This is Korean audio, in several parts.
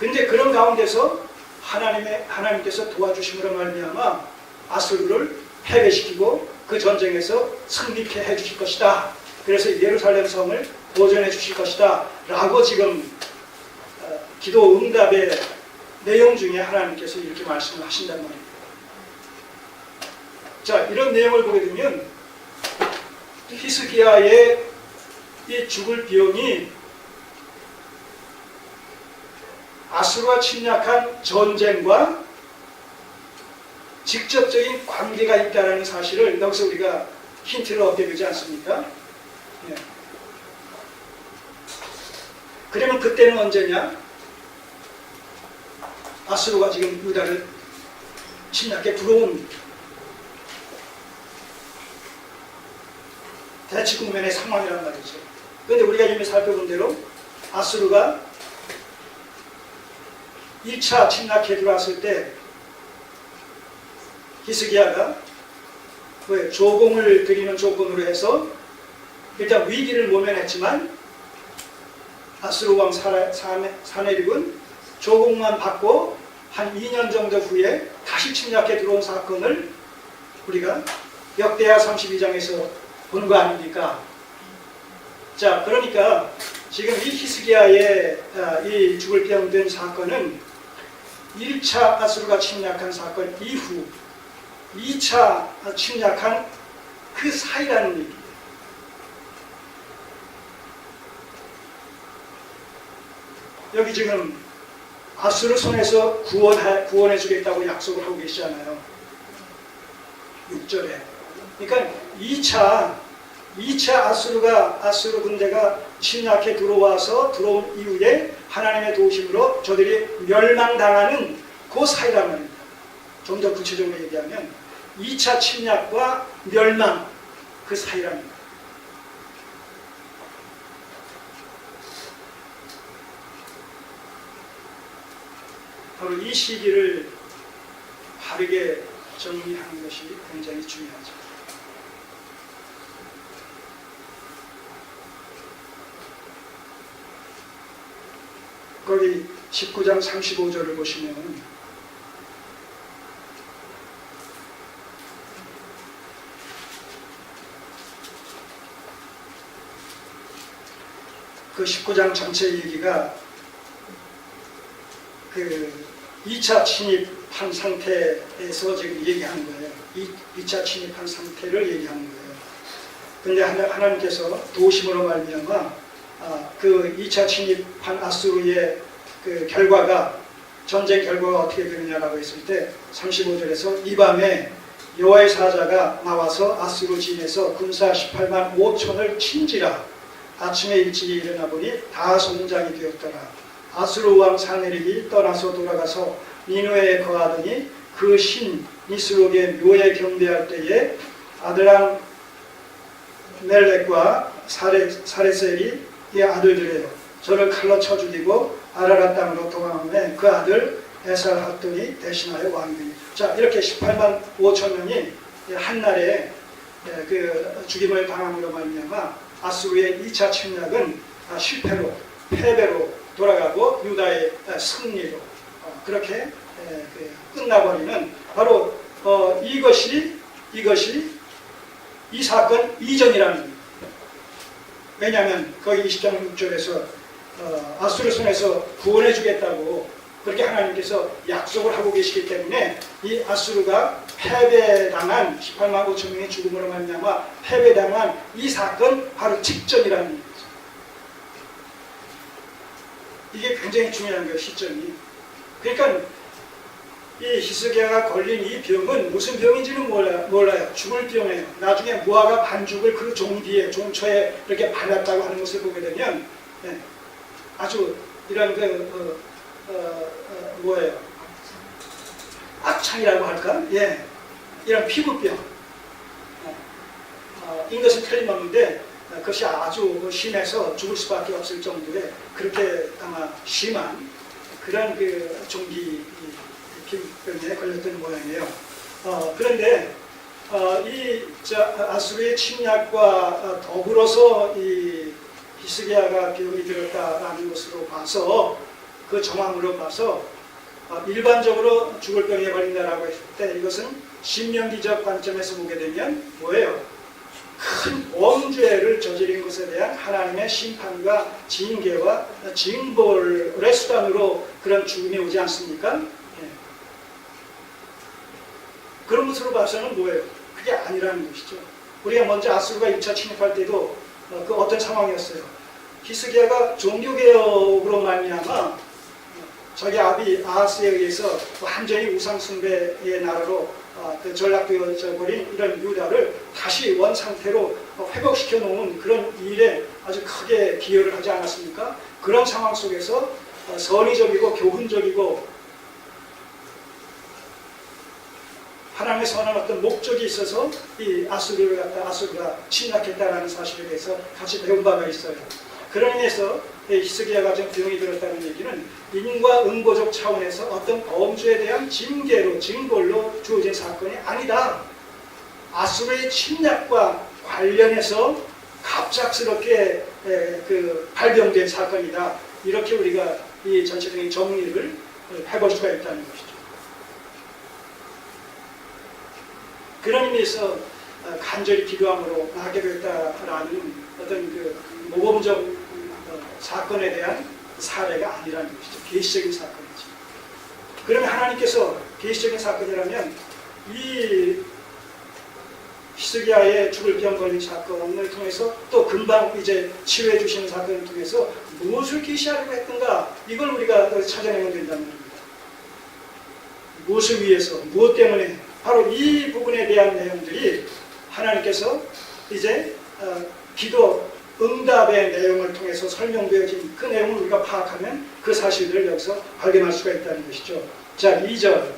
근데 그런 가운데서 하나님께서 도와주심으로 말미암아 아수르를 패배시키고 그 전쟁에서 승리케 해주실 것이다. 그래서 예루살렘 성을 보존해 주실 것이다. 라고 지금 기도 응답의 내용 중에 하나님께서 이렇게 말씀을 하신단 말입니다. 자, 이런 내용을 보게 되면 히스기야의 이 죽을 비용이 아수르와 침략한 전쟁과 직접적인 관계가 있다는 사실을 여기서 우리가 힌트를 얻게 되지 않습니까? 예. 그러면 그때는 언제냐? 아수르가 지금 유다를 침략해 들어온 대치국면의 상황이란 말이죠. 그런데 우리가 이미 살펴본 대로 아수르가 1차 침략해 들어왔을 때 히스기야가 조공을 드리는 조건으로 해서 일단 위기를 모면했지만 아수르 왕 사네립은 조공만 받고 한 2년 정도 후에 다시 침략해 들어온 사건을 우리가 역대하 32장에서 본 거 아닙니까? 자, 그러니까 지금 이 히스기야의 이 죽을 병든 사건은 1차 아수르가 침략한 사건 이후 2차 침략한 그 사이라는 얘기예요. 여기 지금 아수르 손에서 구원해 주겠다고 약속을 하고 계시잖아요. 6절에. 그러니까 2차 아수르 군대가 침략해 들어온 이후에 하나님의 도우심으로 저들이 멸망당하는 그 사이란 말입니다. 좀 더 구체적으로 얘기하면 2차 침략과 멸망 그 사이랍니다. 바로 이 시기를 바르게 정리하는 것이 굉장히 중요하죠. 거기 19장 35절을 보시면 그 19장 전체 얘기가 그 2차 침입한 상태에서 지금 얘기하는 거예요. 2차 침입한 상태를 얘기하는 거예요. 그런데 하나님께서 도우심으로 말미암아 그 2차 침입한 아수르의 그 결과가 전쟁 결과가 어떻게 되느냐라고 했을 때 35절에서 이 밤에 여호와의 사자가 나와서 아수르 진에서 군사 18만 5천을 친지라. 아침에 일찍이 일어나 보니 다 성장이 되었더라. 아수르 왕 사네립이 떠나서 돌아가서 니누에에 거하더니 그 신 니스록의 묘에 경배할 때에 아들랑 멜렉과 사레셀이 이 아들들이에요. 저를 칼로 쳐 죽이고 아라라 땅으로 도망하며 그 아들 에살핫돈이 대신하여 왕이 되니. 자, 이렇게 18만 5천 명이 한날에 그 죽임을 당함으로 말미암아 아수르의 2차 침략은 실패로 패배로 돌아가고 유다의 승리로 그렇게 끝나버리는 바로 이것이 이 사건 이전이라는 겁니다. 왜냐하면 거기 20장 6절에서 아수르 손에서 구원해 주겠다고 그렇게 하나님께서 약속을 하고 계시기 때문에 이 아수르가 패배당한 18만 5천 명의 죽음으로 말미암아 패배당한 이 사건 바로 직전이라는 얘기죠. 이게 굉장히 중요한 거예요, 시점이. 그러니까 이 히스기야가 걸린 이 병은 무슨 병인지는 몰라요. 죽을 병이에요. 나중에 무화과 반죽을 그 종 뒤에 종초에 이렇게 발랐다고 하는 것을 보게 되면 아주 이런 뭐예요? 악창이라고 할까? 예, 이런 피부병. 인 것은 틀림없는데 그것이 아주 심해서 죽을 수밖에 없을 정도의 그렇게 아마 심한 그런 그 종기 피부병에 걸렸던 모양이에요. 그런데 이 아수르의 침략과 더불어서 이 히스기야가 병이 들었다라는 것으로 봐서 그 정황으로 봐서 일반적으로 죽을 병에 걸린다라고 했을 때 이것은 신명기적 관점에서 보게 되면 뭐예요? 큰 범죄를 저지른 것에 대한 하나님의 심판과 징계와 징벌의 수단으로 그런 죽음이 오지 않습니까? 예. 그런 것으로 봐서는 뭐예요? 그게 아니라는 것이죠. 우리가 먼저 아수르가 1차 침입할 때도 그 어떤 상황이었어요? 히스기야가 종교개혁으로 말미암아 자기 아비 아하스에 의해서 완전히 우상숭배의 나라로 그 전락되어져 버린 이런 유다를 다시 원상태로 회복시켜 놓은 그런 일에 아주 크게 기여를 하지 않았습니까? 그런 상황 속에서 선의적이고 교훈적이고 하나님의 선한 어떤 목적이 있어서 이 아수르가 침략했다라는 사실에 대해서 같이 배운 바가 있어요. 그런 의미에서 히스기야가 좀 병이 들었다는 얘기는 인과 응보적 차원에서 어떤 범죄에 대한 징계로 징벌로 주어진 사건이 아니다. 아수르의 침략과 관련해서 갑작스럽게 발병된 사건이다. 이렇게 우리가 이 전체적인 정리를 해볼 수가 있다는 것이죠. 그런 의미에서 간절히 기도함으로 나게 됐다라는 어떤 그 모범적 사건에 대한 사례가 아니라는 것이죠. 계시적인 사건이죠. 그러면 하나님께서 계시적인 사건이라면 이 히스기야의 죽을 병 걸린 사건을 통해서 또 금방 이제 치료해 주시는 사건을 통해서 무엇을 계시하려고 했던가 이걸 우리가 찾아내면 된다는 겁니다. 무엇을 위해서 무엇 때문에 바로 이 부분에 대한 내용들이 하나님께서 이제 기도 응답의 내용을 통해서 설명되어진 그 내용을 우리가 파악하면 그 사실들을 여기서 발견할 수가 있다는 것이죠. 자, 2절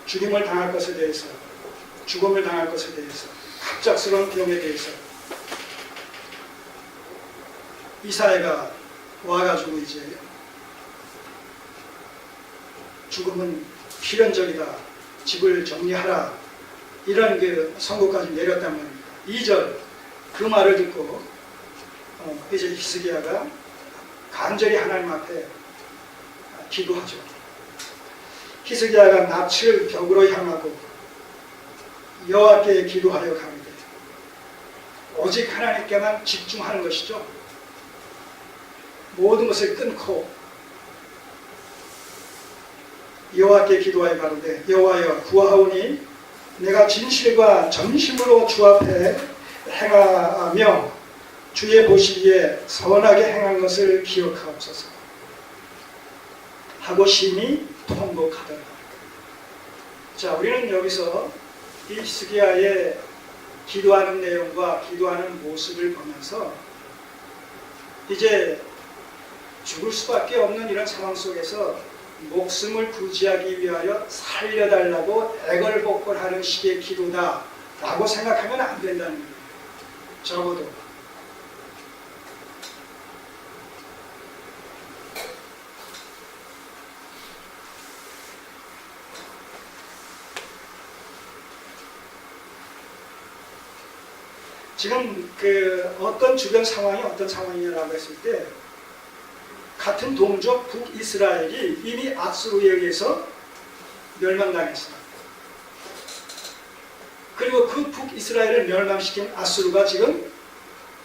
죽임을 당할 것에 대해서 죽음을 당할 것에 대해서 갑작스러운 병에 대해서 이사야가 와가지고 이제 죽음은 필연적이다. 집을 정리하라. 이런 그 선고까지 내렸단 말입니다. 2절 그 말을 듣고 이제 히스기야가 간절히 하나님 앞에 기도하죠. 히스기야가 낯을 벽으로 향하고 여호와께 기도하려 가는데 오직 하나님께만 집중하는 것이죠. 모든 것을 끊고 여호와께 기도하여 가는데 여호와여 구하오니 내가 진실과 전심으로 주 앞에 행하며 주의 보시기에 선하게 행한 것을 기억하옵소서 하고 심히 통곡하더라. 자, 우리는 여기서 이 히스기야의 기도하는 내용과 기도하는 모습을 보면서 이제 죽을 수밖에 없는 이런 상황 속에서 목숨을 구지하기 위하여 살려달라고 애걸복걸하는 식의 기도다라고 생각하면 안 된다는 거예요. 적어도 지금 그 어떤 주변 상황이 어떤 상황이냐라고 했을 때 같은 동족 북이스라엘이 이미 아수르에 의해서 멸망당했어요. 그리고 그 북이스라엘을 멸망시킨 아수르가 지금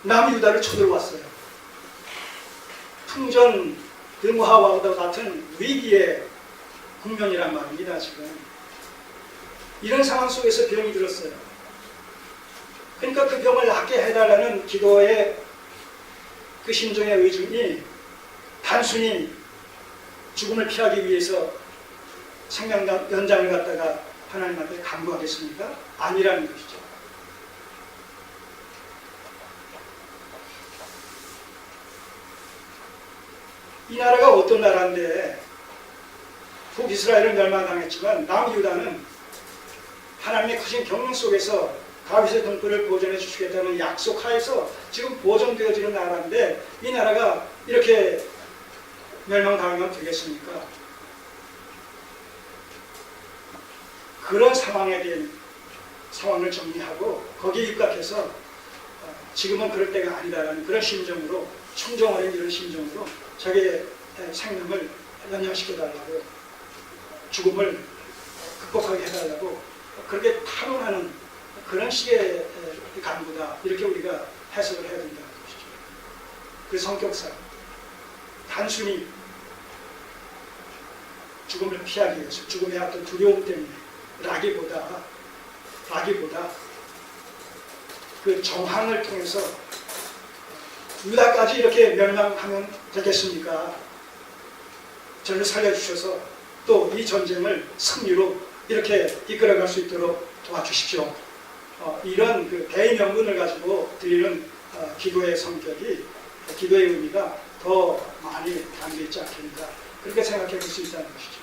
남유다를 쳐들어왔어요. 풍전 등화와 같은 위기의 국면이란 말입니다. 지금 이런 상황 속에서 병이 들었어요. 그러니까 그 병을 낫게 해달라는 기도의 그 심정의 의중이 단순히 죽음을 피하기 위해서 생명 연장을 갖다가 하나님한테 간구하겠습니까? 아니라는 것이죠. 이 나라가 어떤 나라인데 북이스라엘은 멸망당했지만 남유다는 하나님의 크신 경륜 속에서 다윗의 등불을 보존해 주시겠다는 약속하에서 지금 보존되어지는 나라인데 이 나라가 이렇게 멸망당하면 되겠습니까? 그런 상황에 대한 상황을 정리하고 거기에 입각해서 지금은 그럴 때가 아니다라는 그런 심정으로, 충정어린 이런 심정으로 자기의 생명을 연장시켜달라고, 죽음을 극복하게 해달라고 그렇게 탄원하는 그런 식의 간구다, 이렇게 우리가 해석을 해야 된다는 것이죠. 그 성격상 단순히 죽음을 피하기 위해서, 죽음의 어떤 두려움 때문에 라기보다 그 정황을 통해서 유다까지 이렇게 멸망하면 되겠습니까? 저를 살려주셔서 또 이 전쟁을 승리로 이렇게 이끌어갈 수 있도록 도와주십시오. 이런 그 대의명분을 가지고 드리는 기도의 성격이, 기도의 의미가 더 많이 담겨 있지 않겠는가, 그렇게 생각해 볼 수 있다는 것이죠.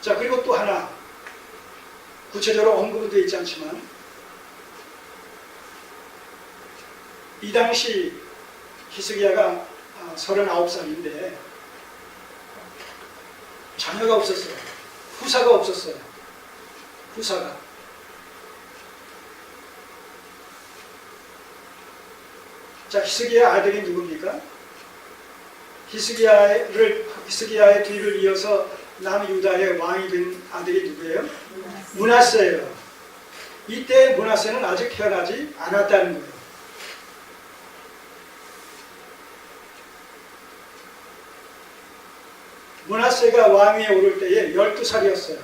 자, 그리고 또 하나, 구체적으로 언급은 되어 있지 않지만 이 당시 히스기야가 39살인데 자녀가 없었어요. 후사가 없었어요. 후사가. 자, 히스기야 아들이 누굽니까? 히스기야의 뒤를 이어서 남유다의 왕이 된 아들이 누구예요? 므낫세예요. 이때 므낫세는 아직 태어나지 않았다는 거예요. 므낫세가 왕위에 오를 때에 12살이었어요.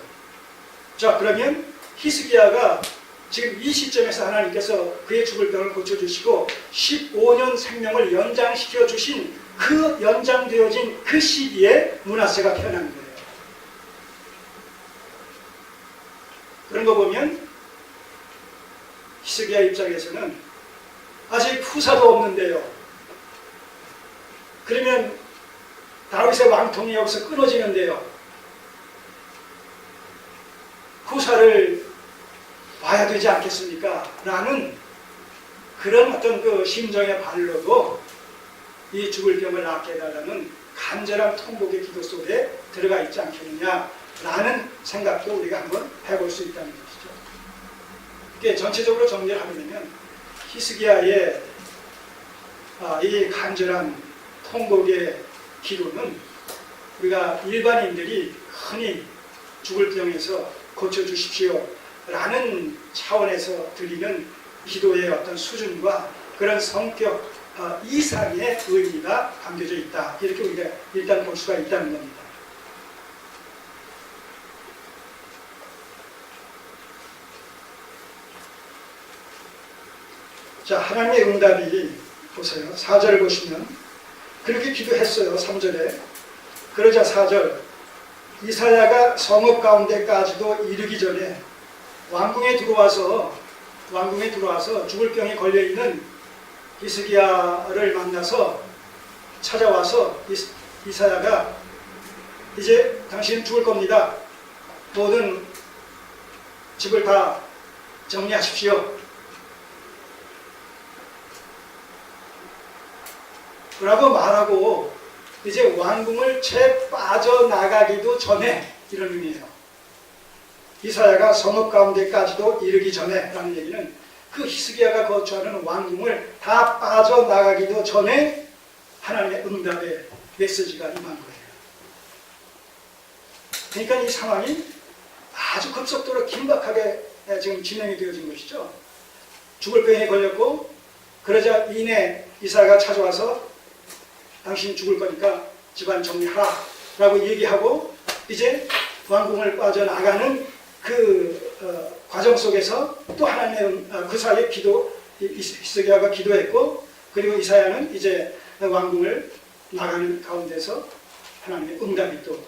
자, 그러면 히스기야가 지금 이 시점에서 하나님께서 그의 죽을 병을 고쳐주시고 15년 생명을 연장시켜 주신 그 연장되어진 그 시기에 므낫세가 태어난 거예요. 그런 거 보면 히스기야 입장에서는 아직 후사도 없는데요. 그러면 다윗의 왕통이 여기서 끊어지는데요. 후사를 봐야 되지 않겠습니까? 라는 그런 어떤 그 심정의 발로도 이 죽을 병을 낫게 해달라는 간절한 통곡의 기도 속에 들어가 있지 않겠느냐라는 생각도 우리가 한번 해볼 수 있다는 것이죠. 이게 전체적으로 정리를 하려면 히스기야의 이 간절한 통곡의 기도는 우리가 일반인들이 흔히 죽을 병에서 고쳐주십시오 라는 차원에서 드리는 기도의 어떤 수준과 그런 성격 이상의 의미가 담겨져 있다, 이렇게 우리가 일단 볼 수가 있다는 겁니다. 자, 하나님의 응답이 보세요. 4절을 보시면 그렇게 기도했어요. 3절에. 그러자 4절, 이사야가 성읍 가운데까지도 이르기 전에 왕궁에 들어와서 죽을 병에 걸려있는 히스기야를 만나서 찾아와서 이사야가 이제 당신은 죽을 겁니다. 모든 집을 다 정리하십시오. 라고 말하고 이제 왕궁을 채 빠져나가기도 전에, 이런 의미예요. 이사야가 성읍 가운데까지도 이르기 전에 라는 얘기는 그 히스기야가 거주하는 왕궁을 다 빠져나가기도 전에 하나님의 응답의 메시지가 임한 거예요. 그러니까 이 상황이 아주 급속도로 긴박하게 지금 진행이 되어진 것이죠. 죽을 병에 걸렸고, 그러자 이내 이사야가 찾아와서 당신 죽을 거니까 집안 정리하라 라고 얘기하고 이제 왕궁을 빠져나가는 그 과정 속에서 또 하나님의 그 사이에 히스기야가 기도했고, 그리고 이사야는 이제 왕궁을 나가는 가운데서 하나님의 응답이 또